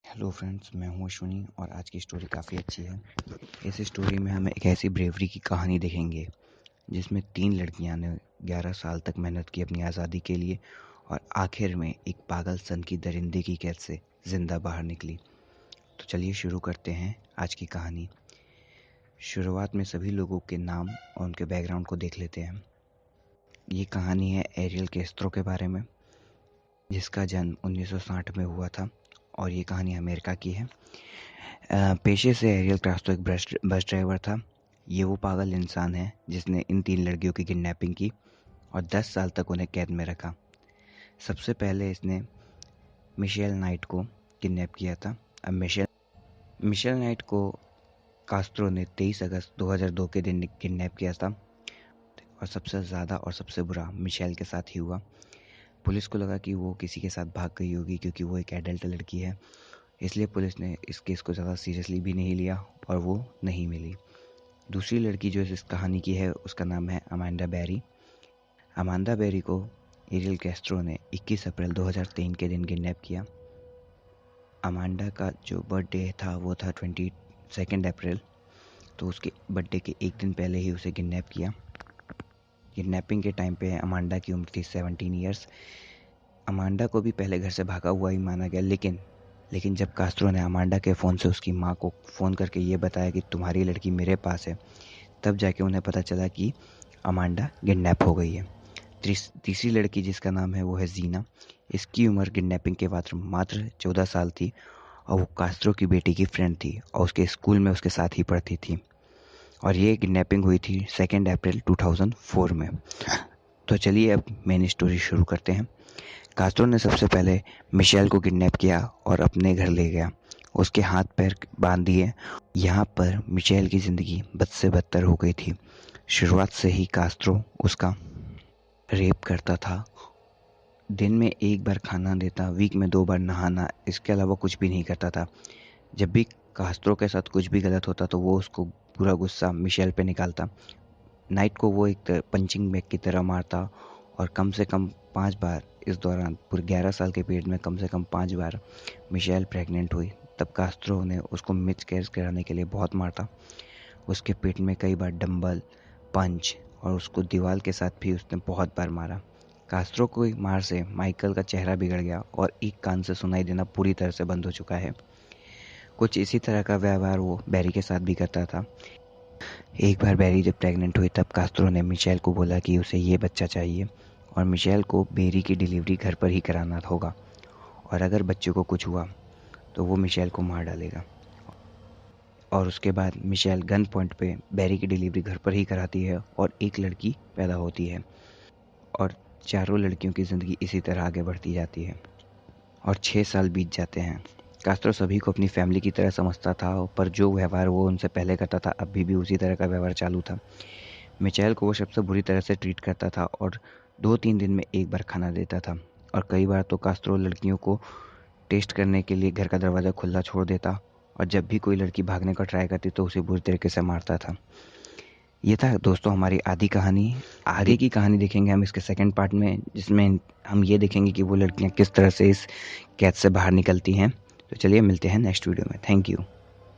Hello friends, मैं हूँ अश्विनी और आज की स्टोरी काफ़ी अच्छी है। इस स्टोरी में हम एक ऐसी ब्रेवरी की कहानी देखेंगे जिसमें 3 लड़कियां ने 11 साल तक मेहनत की अपनी आज़ादी के लिए और आखिर में एक पागल सन की दरिंदे की कैद से ज़िंदा बाहर निकली। तो चलिए शुरू करते हैं आज की कहानी। शुरुआत में सभी लोगों के नाम और उनके बैकग्राउंड को देख लेते हैं। ये कहानी है एरियल कैस्ट्रो के बारे में, जिसका जन्म 1960 में हुआ था और ये कहानी अमेरिका की है। पेशे से एरियल कैस्ट्रो एक बस ड्राइवर था। ये वो पागल इंसान है जिसने इन 3 लड़कियों की किडनैपिंग की और 10 साल तक उन्हें कैद में रखा। सबसे पहले इसने मिशेल नाइट को किडनैप किया था। अब मिशेल नाइट को कास्ट्रो ने 23 अगस्त 2002 के दिन किडनैप किया था और सबसे ज़्यादा और सबसे बुरा मिशेल के साथ ही हुआ। पुलिस को लगा कि वो किसी के साथ भाग गई होगी क्योंकि वो एक एडल्ट लड़की है, इसलिए पुलिस ने इस केस को ज़्यादा सीरियसली भी नहीं लिया और वो नहीं मिली। दूसरी लड़की जो इस कहानी की है उसका नाम है अमांडा बेरी। अमांडा बेरी को एरियल कैस्ट्रो ने 21 अप्रैल 2003 के दिन किडनैप किया। अमांडा का जो बर्थडे था वो था 22 अप्रैल, तो उसके बर्थडे के एक दिन पहले ही उसे किडनैप किया। किडनैपिंग के टाइम पे अमांडा की उम्र थी 17 ईयर्स। अमांडा को भी पहले घर से भागा हुआ ही माना गया, लेकिन जब कास्ट्रो ने अमांडा के फ़ोन से उसकी माँ को फ़ोन करके ये बताया कि तुम्हारी लड़की मेरे पास है, तब जाके उन्हें पता चला कि अमांडा किडनैप हो गई है। तीसरी लड़की जिसका नाम है वो है जीना। इसकी उम्र किडनैपिंग के बाद मात्र 14 साल थी और वो कास्ट्रो की बेटी की फ्रेंड थी और उसके स्कूल में उसके साथ ही पढ़ती थी और ये किडनैपिंग हुई थी 2 अप्रैल 2004 में। तो चलिए अब मेन स्टोरी शुरू करते हैं। कास्ट्रो ने सबसे पहले मिशेल को किडनैप किया और अपने घर ले गया। उसके हाथ पैर बांध दिए। यहाँ पर मिशेल की ज़िंदगी बद से बदतर हो गई थी। शुरुआत से ही कास्ट्रो उसका रेप करता था। दिन में 1 बार खाना देता, वीक में 2 बार नहाना, इसके अलावा कुछ भी नहीं करता था। जब भी कास्ट्रो के साथ कुछ भी गलत होता तो वो उसको पूरा गुस्सा मिशेल पे निकालता। नाइट को वो एक पंचिंग बैग की तरह मारता और कम से कम 5 बार इस दौरान पूरे 11 साल के पीरियड में कम से कम 5 बार मिशेल प्रेग्नेंट हुई। तब कास्ट्रो ने उसको मिसकैरेज कराने के लिए बहुत मारता। उसके पेट में कई बार डंबल, पंच और उसको दीवार के साथ भी उसने बहुत बार मारा। कास्ट्रो को मार से माइकल का चेहरा बिगड़ गया और एक कान से सुनाई देना पूरी तरह से बंद हो चुका है। कुछ इसी तरह का व्यवहार वो बेरी के साथ भी करता था। एक बार बेरी जब प्रेग्नेंट हुई तब कास्ट्रो ने मिशेल को बोला कि उसे ये बच्चा चाहिए और मिशेल को बेरी की डिलीवरी घर पर ही कराना होगा और अगर बच्चे को कुछ हुआ तो वो मिशेल को मार डालेगा। और उसके बाद मिशेल गन पॉइंट पे बेरी की डिलीवरी घर पर ही कराती है और एक लड़की पैदा होती है और चारों लड़कियों की ज़िंदगी इसी तरह आगे बढ़ती जाती है और 6 साल बीत जाते हैं। कास्ट्रो सभी को अपनी फैमिली की तरह समझता था, पर जो व्यवहार वो उनसे पहले करता था अभी भी उसी तरह का व्यवहार चालू था। मिशेल को वो सबसे बुरी तरह से ट्रीट करता था और 2-3 दिन में 1 बार खाना देता था और कई बार तो कास्ट्रो लड़कियों को टेस्ट करने के लिए घर का दरवाज़ा खुला छोड़ देता और जब भी कोई लड़की भागने का ट्राई करती तो उसे बुरी तरीके से मारता था। ये था दोस्तों हमारी आधी कहानी। आगे की कहानी देखेंगे हम इसके सेकंड पार्ट में, जिसमें हम ये देखेंगे कि वो लड़कियां किस तरह से इस कैद से बाहर निकलती हैं। तो चलिए मिलते हैं नेक्स्ट वीडियो में। Thank you.